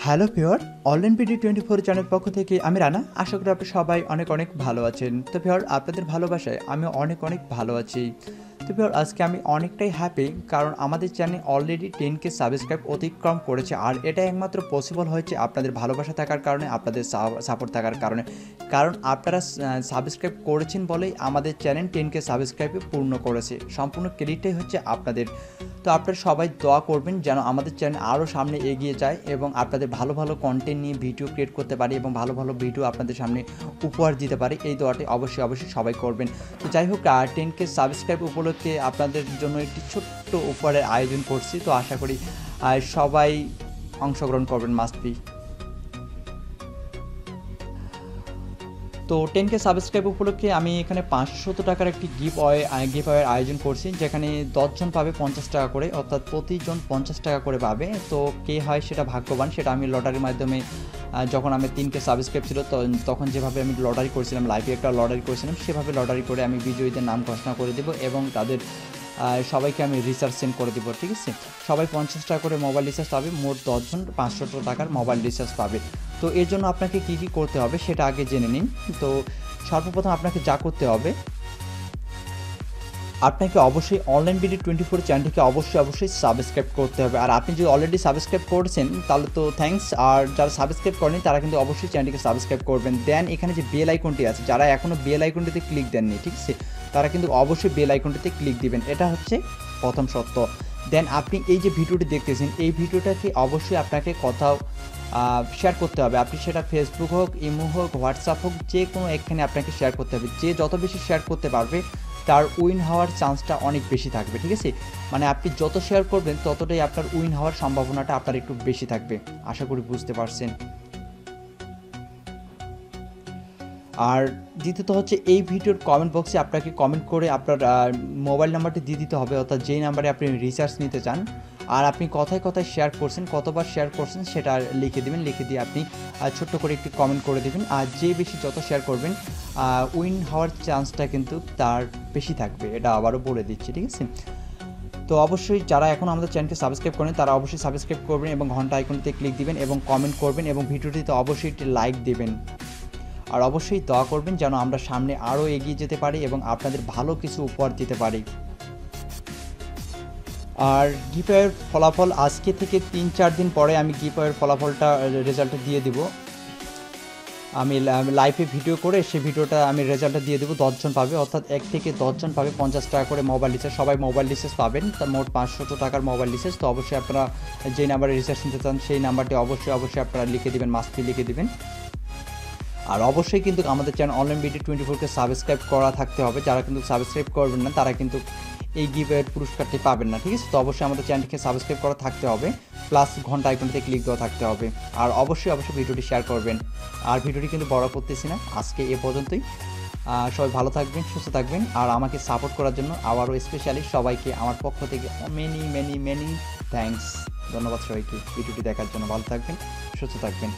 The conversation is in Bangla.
Hello viewer, online BD 24 channel পক্ষ থেকে আমি রানা। আশা করি আপনারা সবাই অনেক অনেক ভালো আছেন। তো ভিউয়ার, আপনাদের ভালোবাসায় আমি অনেক অনেক ভালো আছি। তো ভিউয়ার, আজকে আমি অনেকটাই হ্যাপি, কারণ আমাদের চ্যানেল অলরেডি 10K সাবস্ক্রাইব অতিক্রম করেছে। আর এটা একমাত্র পসিবল হয়েছে আপনাদের ভালোবাসা থাকার কারণে, আপনাদের সাপোর্ট থাকার কারণে। কারণ আপনারা সাবস্ক্রাইব করেছেন বলেই আমাদের চ্যানেল 10K সাবস্ক্রাইবে পূর্ণ করেছে। সম্পূর্ণ ক্রেডিটটাই হচ্ছে আপনাদের। তো আপনারা সবাই দোয়া করবেন যেন আমাদের চ্যানেল আরও সামনে এগিয়ে যায় এবং আপনাদের ভালো ভালো কন্টেন্ট নিয়ে ভিডিও ক্রিয়েট করতে পারি এবং ভালো ভালো ভিডিও আপনাদের সামনে উপহার দিতে পারি। এই দোয়াটি অবশ্যই অবশ্যই সবাই করবেন। তো যাই হোক, 10K সাবস্ক্রাইব উপলক্ষে আপনাদের জন্য একটি ছোট্ট উপহারের আয়োজন করছি। তো আশা করি সবাই অংশগ্রহণ করবেন, মাস্ট বি। তো 10K সাবস্ক্রাইব উপলক্ষে আমি এখানে 500 টাকার একটি গিভঅ্যাওয়ের আয়োজন করছি, যেখানে 10 জন পাবে 50 টাকা করে, অর্থাৎ প্রতিজন 50 টাকা করে পাবে। তো কে হয় সেটা ভাগ্যবান, সেটা আমি লটারির মাধ্যমে, যখন আমি 3K সাবস্ক্রাইব ছিল তখন যেভাবে আমি লটারি করেছিলাম, লাইভে একটা লটারি করেছিলাম, সেভাবে লটারি করে আমি বিজয়ীদের নাম ঘোষণা করে দেবো এবং তাদের সবাইকে আমি রিচার্জ সেন্ড করে দেবো। ঠিক আছে, সবাই 50 টাকা করে মোবাইল রিচার্জ পাবে, মোট 10 জন 500 টাকার মোবাইল রিচার্জ পাবে। তো এর জন্য আপনাকে কী কী করতে হবে সেটা আগে জেনে নিন। তো সর্বপ্রথম আপনাকে যা করতে হবে, আপনাকে অবশ্যই অনলাইন বিডি 24 চ্যানেলটিকে অবশ্যই সাবস্ক্রাইব করতে হবে। আর আপনি যদি অলরেডি সাবস্ক্রাইব করেছেন তাহলে তো থ্যাঙ্কস, আর যারা সাবস্ক্রাইব করেনি তারা কিন্তু অবশ্যই চ্যানেলটিকে সাবস্ক্রাইব করবেন। দেন এখানে যে বেল আইকনটি আছে, যারা এখনও বেল আইকনটিতে ক্লিক দেননি, ঠিক আছে, তারা কিন্তু অবশ্যই বেল আইকনটিতে ক্লিক দিবেন। এটা হচ্ছে প্রথম সত্য। দেন আপনি এই যে ভিডিওটি দেখতেছেন, এই ভিডিওটাকে অবশ্যই আপনাকে কোথাও শেয়ার করতে হবে। আপনি সেটা ফেসবুক হোক, ইমো হোক, হোয়াটসঅ্যাপ হোক, যে কোনো একখানে আপনাকে শেয়ার করতে হবে। যে যত বেশি শেয়ার করতে পারবে তার উইন হওয়ার চান্সটা অনেক বেশি থাকবে। ঠিক আছে, মানে আপনি যত শেয়ার করবেন ততটাই আপনার উইন হওয়ার সম্ভাবনাটা আপনার একটু বেশি থাকবে। আশা করি বুঝতে পারছেন। আর দ্বিতীয়ত হচ্ছে, এই ভিডিওর কমেন্ট বক্সে আপনাকে কমেন্ট করে আপনার মোবাইল নাম্বারটি দিয়ে দিতে হবে, অর্থাৎ যেই নাম্বারে আপনি রিচার্জ নিতে চান। আর আপনি কথায় কথায় শেয়ার করছেন, কতবার শেয়ার করছেন সেটা লিখে দেবেন। লিখে দিয়ে আপনি ছোট্ট করে একটি কমেন্ট করে দেবেন। আর যে বেশি যত শেয়ার করবেন উইন হওয়ার চান্সটা কিন্তু তার বেশি থাকবে, এটা আবারও বলে দিচ্ছি। ঠিক আছে, তো অবশ্যই যারা এখন আমাদের চ্যানেলকে সাবস্ক্রাইব করেন তারা অবশ্যই সাবস্ক্রাইব করবেন এবং ঘন্টা আইকনটিতে ক্লিক দিবেন এবং কমেন্ট করবেন এবং ভিডিওটিতে অবশ্যই একটি লাইক দেবেন। আর অবশ্যই দোয়া করবেন যেন আমরা সামনে আরও এগিয়ে যেতে পারি এবং আপনাদের ভালো কিছু উপহার দিতে পারি। আর গিভঅ্যাওয়ের ফলাফল আজকে থেকে 3-4 দিন পরে আমি গিভঅ্যাওয়ের ফলাফলটা রেজাল্টটা দিয়ে দিব। আমি লাইভে ভিডিও করে সেই ভিডিওটা আমি রেজাল্টটা দিয়ে দেবো। 10 জন পাবে, অর্থাৎ 1 থেকে 10 জন পাবে 50 টাকা করে মোবাইল রিচার্জ। সবাই মোবাইল রিচার্জ পাবেন, তার মোট 500 টাকার মোবাইল রিচার্জ। তো অবশ্যই আপনারা যেই নাম্বারে রিচার্জ নিতে চান সেই নাম্বারটি অবশ্যই আপনারা লিখে দেবেন, মাস্টলি লিখে দেবেন। আর অবশ্যই কিন্তু আমাদের চ্যানেল অনলাইন বিডি 24কে সাবস্ক্রাইব করা থাকতে হবে। যারা কিন্তু সাবস্ক্রাইব করবেন না তারা কিন্তু এই গিভঅ্যাওয়ের পুরস্কারটি পাবেন না। ঠিক আছে, তো অবশ্যই আমাদের চ্যানেলকে সাবস্ক্রাইব করা থাকতে হবে, প্লাস ঘন্টা আইকনটিতে ক্লিক দেওয়া থাকতে হবে। আর অবশ্যই ভিডিওটি শেয়ার করবেন। আর ভিডিওটি কিন্তু বড় করতেছি না, আজকে এ পর্যন্তই। সবাই ভালো থাকবেন, সুস্থ থাকবেন। আর আমাকে সাপোর্ট করার জন্য আবারও স্পেশালি সবাইকে আমার পক্ষ থেকে মেনি থ্যাঙ্কস। ধন্যবাদ সবাইকে ভিডিওটি দেখার জন্য। ভালো থাকবেন, সুস্থ থাকবেন।